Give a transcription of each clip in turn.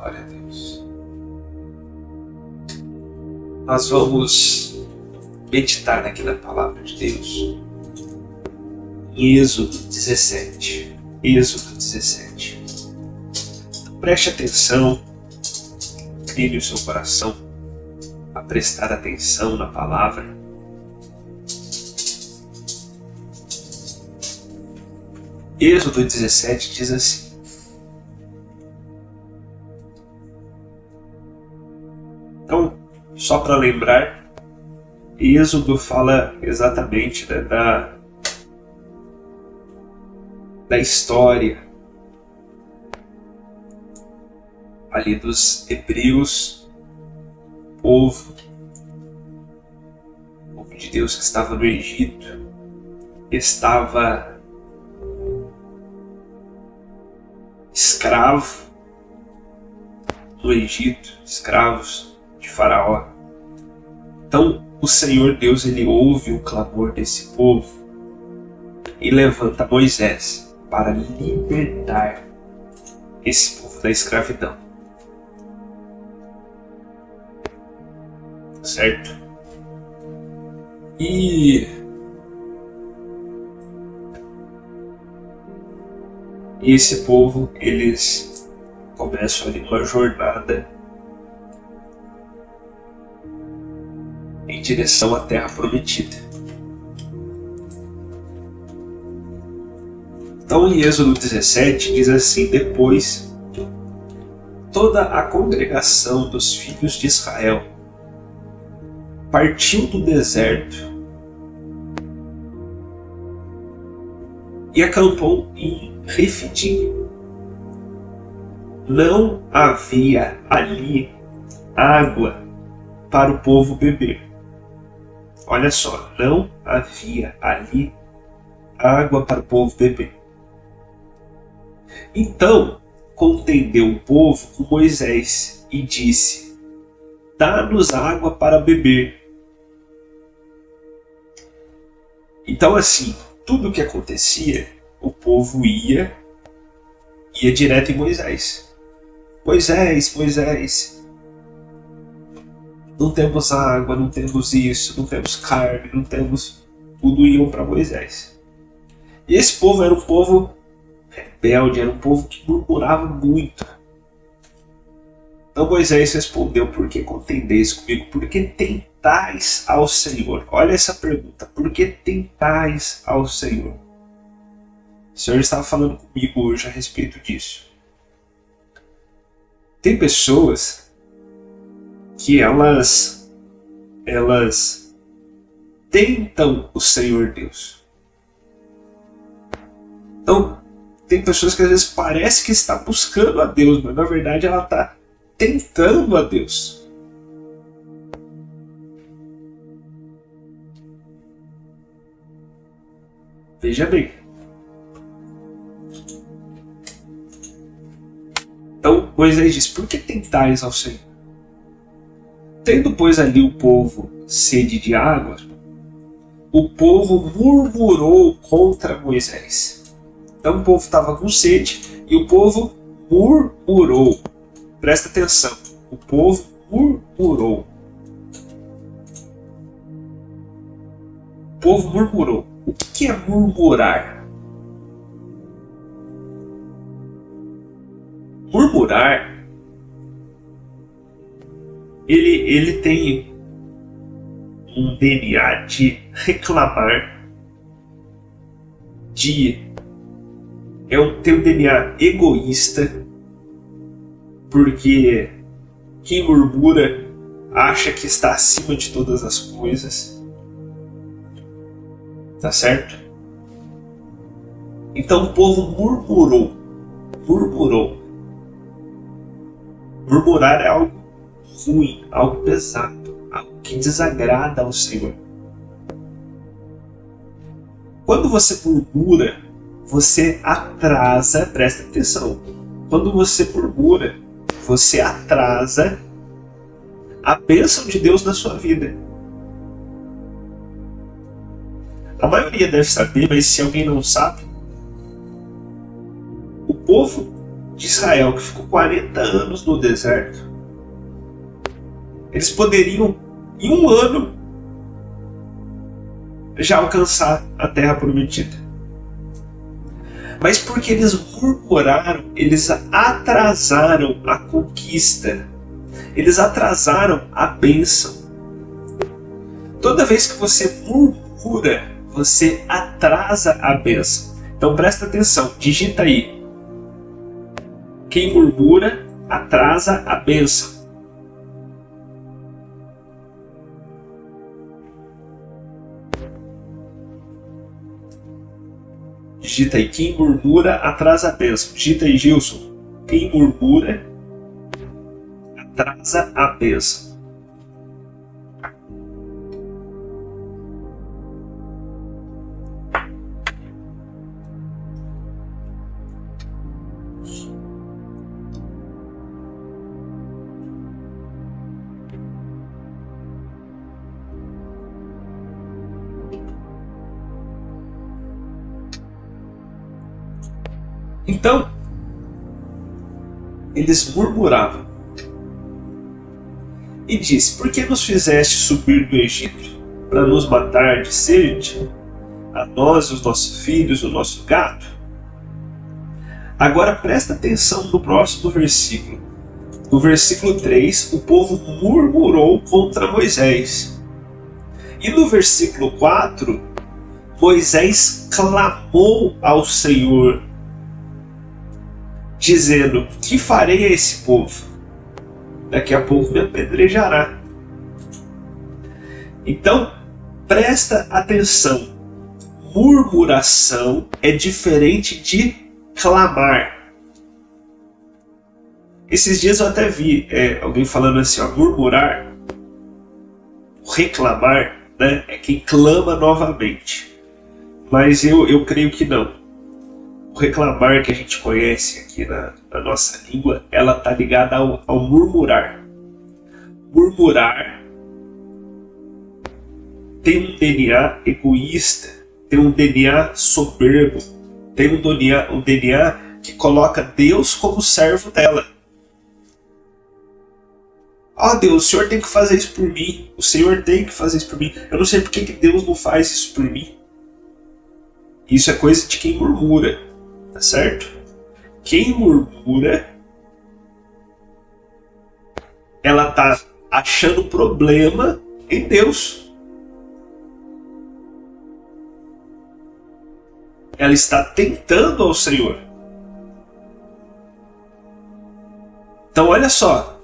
Glória a Deus. Nós vamos meditar aqui na palavra de Deus em Êxodo 17. Êxodo 17. Então, preste atenção, incline o seu coração a prestar atenção na palavra. Êxodo 17 diz assim: então, só para lembrar, Êxodo fala exatamente da história ali dos hebreus, povo de Deus que estava no Egito, estava escravo no Egito, escravos de Faraó. Então o Senhor Deus, ele ouve o clamor desse povo e levanta Moisés para libertar esse povo da escravidão. Certo? E esse povo, eles começam ali uma jornada em direção à Terra Prometida. Então em Êxodo 17 diz assim: depois toda a congregação dos filhos de Israel partiu do deserto e acampou em Refidim. Não havia ali água para o povo beber. Olha só, não havia ali água para o povo beber. Então contendeu o povo com Moisés e disse: dá-nos água para beber. Então assim, tudo o que acontecia, o povo ia direto em Moisés. Moisés, não temos água, não temos isso, não temos carne, não temos... Tudo iam para Moisés. E esse povo era um povo rebelde, era um povo que murmurava muito. Então Moisés respondeu: por que contendeis comigo? Por que tentais ao Senhor? Olha essa pergunta: por que tentais ao Senhor? O Senhor estava falando comigo hoje a respeito disso. Tem pessoas que elas tentam o Senhor Deus. Então, tem pessoas que às vezes parece que está buscando a Deus, mas na verdade ela está tentando a Deus. Veja bem. Então Moisés diz: por que tentais ao Senhor? Tendo, pois, ali o povo sede de água, o povo murmurou contra Moisés. Então o povo estava com sede e o povo murmurou. Presta atenção, o povo murmurou. O povo murmurou. O que é murmurar? Murmurar, ele tem um DNA de reclamar, tem um DNA egoísta, porque quem murmura acha que está acima de todas as coisas. Tá certo? Então o povo murmurou. Murmurar é algo ruim, algo pesado, algo que desagrada ao Senhor. Quando você murmura, você atrasa, presta atenção, quando você murmura, você atrasa a bênção de Deus na sua vida. A maioria deve saber, mas se alguém não sabe, o povo de Israel, que ficou 40 anos no deserto, eles poderiam, em um ano, já alcançar a terra prometida. Mas porque eles murmuraram, eles atrasaram a conquista, eles atrasaram a bênção. Toda vez que você murmura, você atrasa a bênção. Então presta atenção, digita aí. Quem murmura, atrasa a bênção. Digita aí, quem murmura, atrasa a bênção. Digita aí, Gilson. Quem murmura, atrasa a bênção. Então, eles murmuravam e disse: por que nos fizeste subir do Egito para nos matar de sede, a nós, os nossos filhos, o nosso gado? Agora presta atenção no próximo versículo. No versículo 3, o povo murmurou contra Moisés. E no versículo 4, Moisés clamou ao Senhor, dizendo: que farei a esse povo? Daqui a pouco me apedrejará. Então, presta atenção. Murmuração é diferente de clamar. Esses dias eu até vi alguém falando assim, murmurar, reclamar, né, é quem clama novamente. Mas eu creio que não. O reclamar que a gente conhece aqui na nossa língua, ela está ligada ao murmurar. Murmurar tem um DNA egoísta, tem um DNA soberbo, tem um DNA que coloca Deus como servo dela. Deus, o Senhor tem que fazer isso por mim, o Senhor tem que fazer isso por mim, eu não sei por que Deus não faz isso por mim. Isso é coisa de quem murmura. Tá certo? Quem murmura, ela tá achando problema em Deus. Ela está tentando ao Senhor. Então olha só.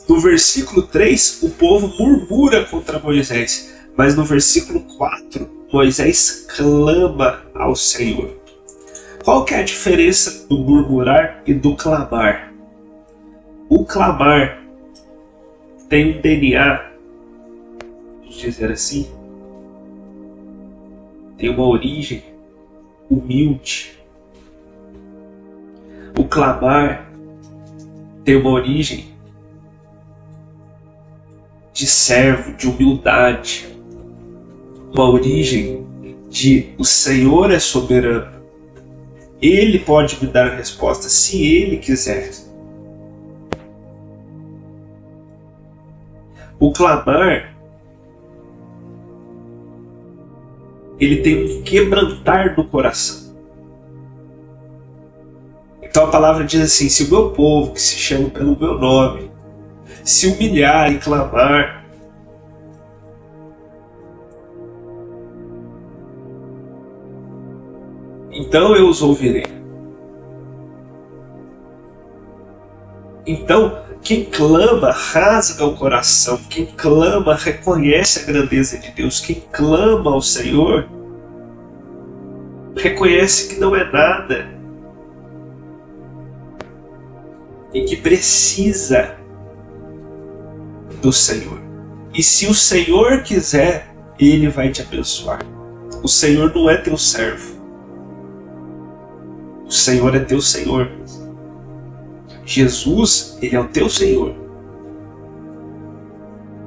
No versículo 3, o povo murmura contra Moisés. Mas no versículo 4, Moisés clama ao Senhor. Qual que é a diferença do murmurar e do clamar? O clamar tem um DNA, vamos dizer assim, tem uma origem humilde. O clamar tem uma origem de servo, de humildade. Uma origem de o Senhor é soberano. Ele pode me dar a resposta se Ele quiser. O clamar, ele tem um quebrantar do coração. Então a palavra diz assim: se o meu povo, que se chama pelo meu nome, se humilhar e clamar, então eu os ouvirei. Então, quem clama rasga o coração. Quem clama reconhece a grandeza de Deus. Quem clama ao Senhor reconhece que não é nada e que precisa do Senhor. E se o Senhor quiser, Ele vai te abençoar. O Senhor não é teu servo. O Senhor é teu Senhor. Jesus, Ele é o teu Senhor.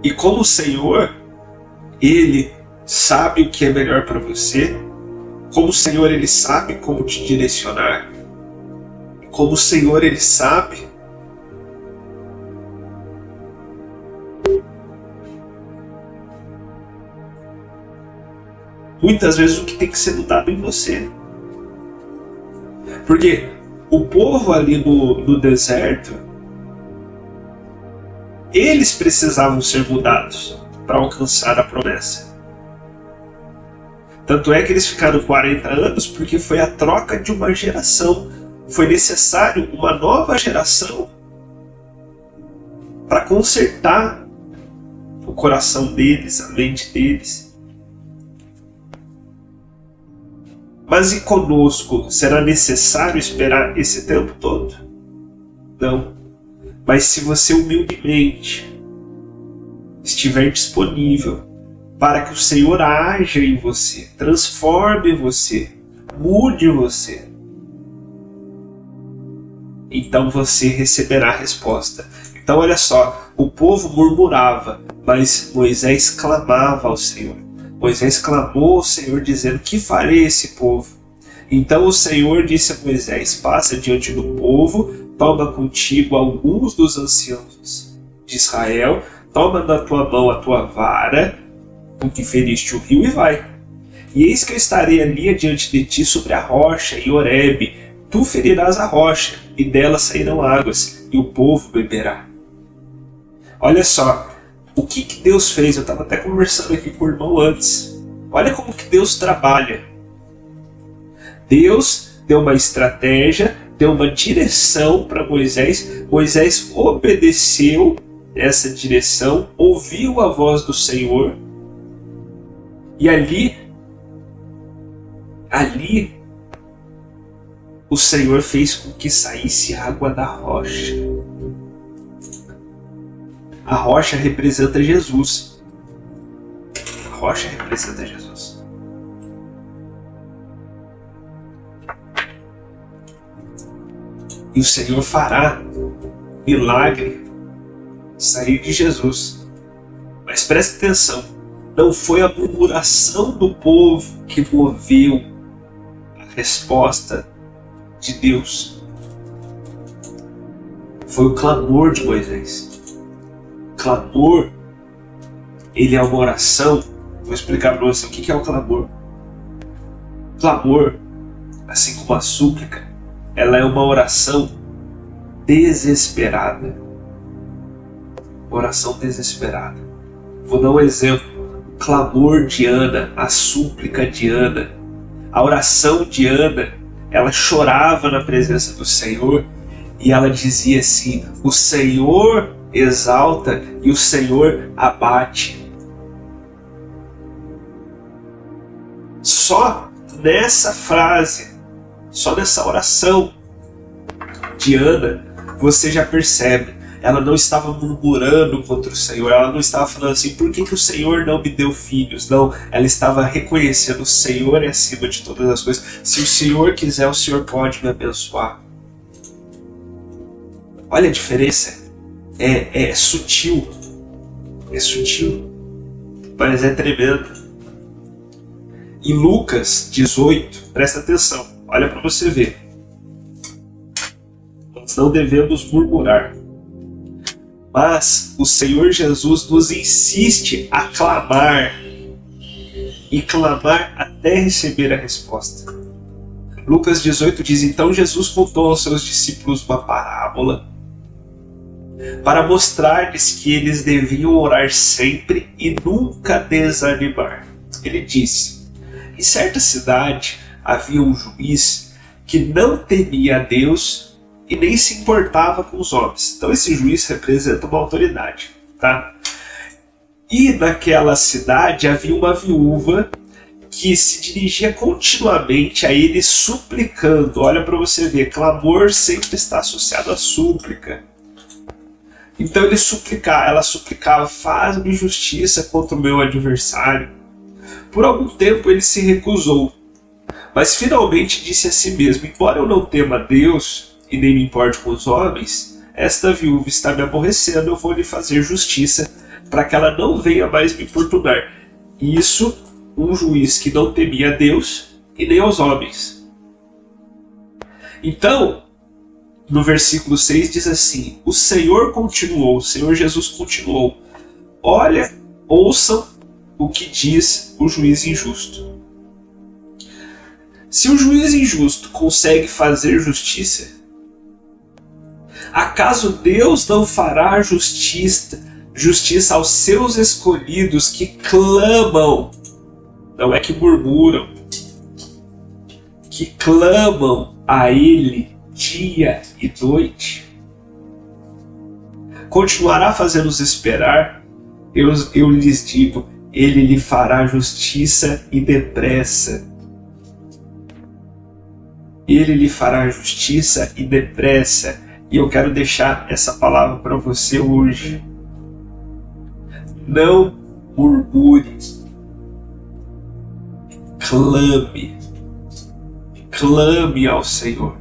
E como Senhor, Ele sabe o que é melhor para você. Como Senhor, Ele sabe como te direcionar. como o Senhor ele sabe, muitas vezes o que tem que ser mudado em você. Porque o povo ali no deserto, eles precisavam ser mudados para alcançar a promessa. Tanto é que eles ficaram 40 anos porque foi a troca de uma geração. Foi necessário uma nova geração para consertar o coração deles, a mente deles. Mas e conosco? Será necessário esperar esse tempo todo? Não. Mas se você humildemente estiver disponível para que o Senhor haja em você, transforme você, mude você, então você receberá a resposta. Então olha só, o povo murmurava, mas Moisés clamava ao Senhor. Moisés clamou ao Senhor dizendo: que farei esse povo? Então o Senhor disse a Moisés: passa diante do povo, toma contigo alguns dos anciãos de Israel, toma na tua mão a tua vara, com que feriste o rio, e vai. E eis que eu estarei ali adiante de ti sobre a rocha, em Horebe. Tu ferirás a rocha, e dela sairão águas, e o povo beberá. Olha só, o que Deus fez? Eu estava até conversando aqui com o irmão antes. Olha como que Deus trabalha. Deus deu uma estratégia, deu uma direção para Moisés. Moisés obedeceu essa direção, ouviu a voz do Senhor. E ali o Senhor fez com que saísse água da rocha. A rocha representa Jesus. A rocha representa Jesus. E o Senhor fará milagre sair de Jesus. Mas preste atenção, não foi a murmuração do povo que moveu a resposta de Deus. Foi o clamor de Moisés. Clamor, ele é uma oração. Vou explicar para você o que é o clamor. Clamor, assim como a súplica, ela é uma oração desesperada. Oração desesperada. Vou dar um exemplo. O clamor de Ana, a súplica de Ana, a oração de Ana, ela chorava na presença do Senhor e ela dizia assim: o Senhor exalta e o Senhor abate. Só nessa frase, só nessa oração de Ana, você já percebe. Ela não estava murmurando contra o Senhor, ela não estava falando assim: por que o Senhor não me deu filhos? Não, ela estava reconhecendo: o Senhor é acima de todas as coisas. Se o Senhor quiser, o Senhor pode me abençoar. Olha a diferença. É sutil. É sutil, mas é tremendo. Em Lucas 18, presta atenção, olha para você ver. Nós não devemos murmurar. Mas o Senhor Jesus nos insiste a clamar, e clamar até receber a resposta. Lucas 18 diz: então Jesus contou aos seus discípulos uma parábola para mostrar-lhes que eles deviam orar sempre e nunca desanimar. Ele disse: em certa cidade havia um juiz que não temia a Deus e nem se importava com os homens. Então esse juiz representa uma autoridade, tá? E naquela cidade havia uma viúva que se dirigia continuamente a ele suplicando. Olha para você ver, clamor sempre está associado à súplica. Então ela suplicava: faz-me justiça contra o meu adversário. Por algum tempo ele se recusou, mas finalmente disse a si mesmo: embora eu não tema a Deus e nem me importe com os homens, esta viúva está me aborrecendo, eu vou lhe fazer justiça para que ela não venha mais me importunar. Isso, um juiz que não temia a Deus e nem aos homens. Então, no versículo 6 diz assim: o Senhor continuou, o Senhor Jesus continuou: olha, ouçam o que diz o juiz injusto. Se o juiz injusto consegue fazer justiça, acaso Deus não fará justiça aos seus escolhidos que clamam, não é que murmuram, que clamam a Ele dia e noite? Continuará fazendo-nos esperar? Eu lhes digo, Ele lhe fará justiça e depressa. Ele lhe fará justiça e depressa. E eu quero deixar essa palavra para você hoje. Não murmure. Clame. Clame ao Senhor.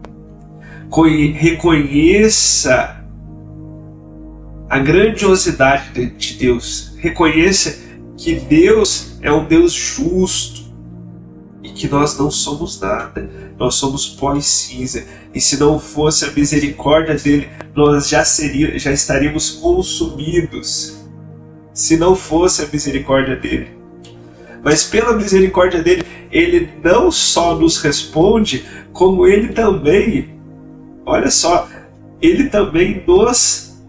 Reconheça a grandiosidade de Deus. Reconheça que Deus é um Deus justo e que nós não somos nada. Nós somos pó e cinza. E se não fosse a misericórdia dele, nós já estaríamos consumidos. Se não fosse a misericórdia dele. Mas pela misericórdia dele, ele não só nos responde, como ele também, olha só, ele também nos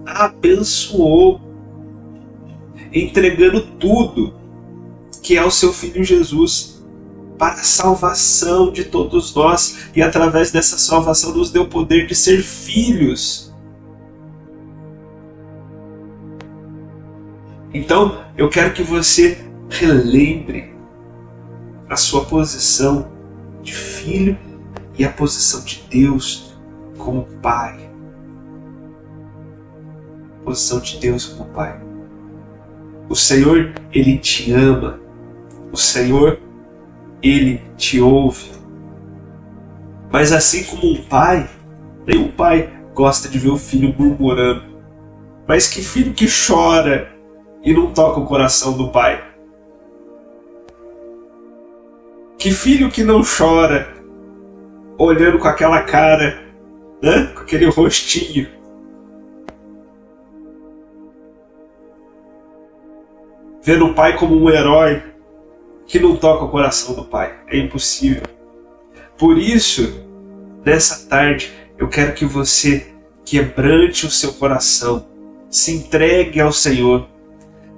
abençoou, entregando tudo que é o seu Filho Jesus, para a salvação de todos nós, e através dessa salvação nos deu o poder de ser filhos. Então, eu quero que você relembre a sua posição de filho e a posição de Deus como Pai. A posição de Deus como Pai. O Senhor, Ele te ama. O Senhor, Ele te ouve. Mas assim como um pai, nenhum pai gosta de ver o filho murmurando. Mas que filho que chora e não toca o coração do pai? Que filho que não chora olhando com aquela cara, né? Com aquele rostinho? Vendo o pai como um herói que não toca o coração do pai. É impossível. Por isso, nessa tarde, eu quero que você quebrante o seu coração, se entregue ao Senhor.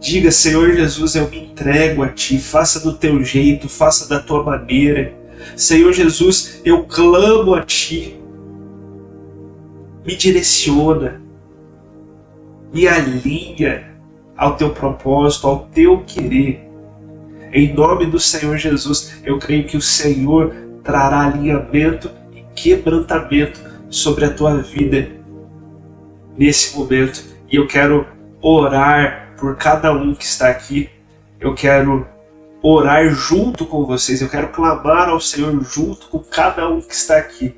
Diga: Senhor Jesus, eu me entrego a Ti, faça do Teu jeito, faça da Tua maneira. Senhor Jesus, eu clamo a Ti. Me direciona, me alinha ao Teu propósito, ao Teu querer. Em nome do Senhor Jesus, eu creio que o Senhor trará alinhamento e quebrantamento sobre a tua vida nesse momento. E eu quero orar por cada um que está aqui. Eu quero orar junto com vocês. Eu quero clamar ao Senhor junto com cada um que está aqui.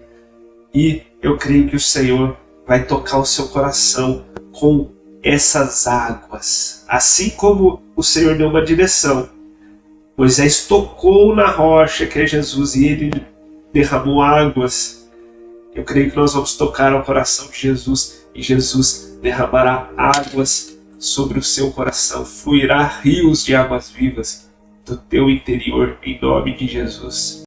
E eu creio que o Senhor vai tocar o seu coração com essas águas. Assim como o Senhor deu uma direção. Moisés tocou na rocha, que é Jesus, e ele derramou águas. Eu creio que nós vamos tocar ao coração de Jesus, e Jesus derramará águas sobre o seu coração. Fluirá rios de águas vivas do teu interior, em nome de Jesus.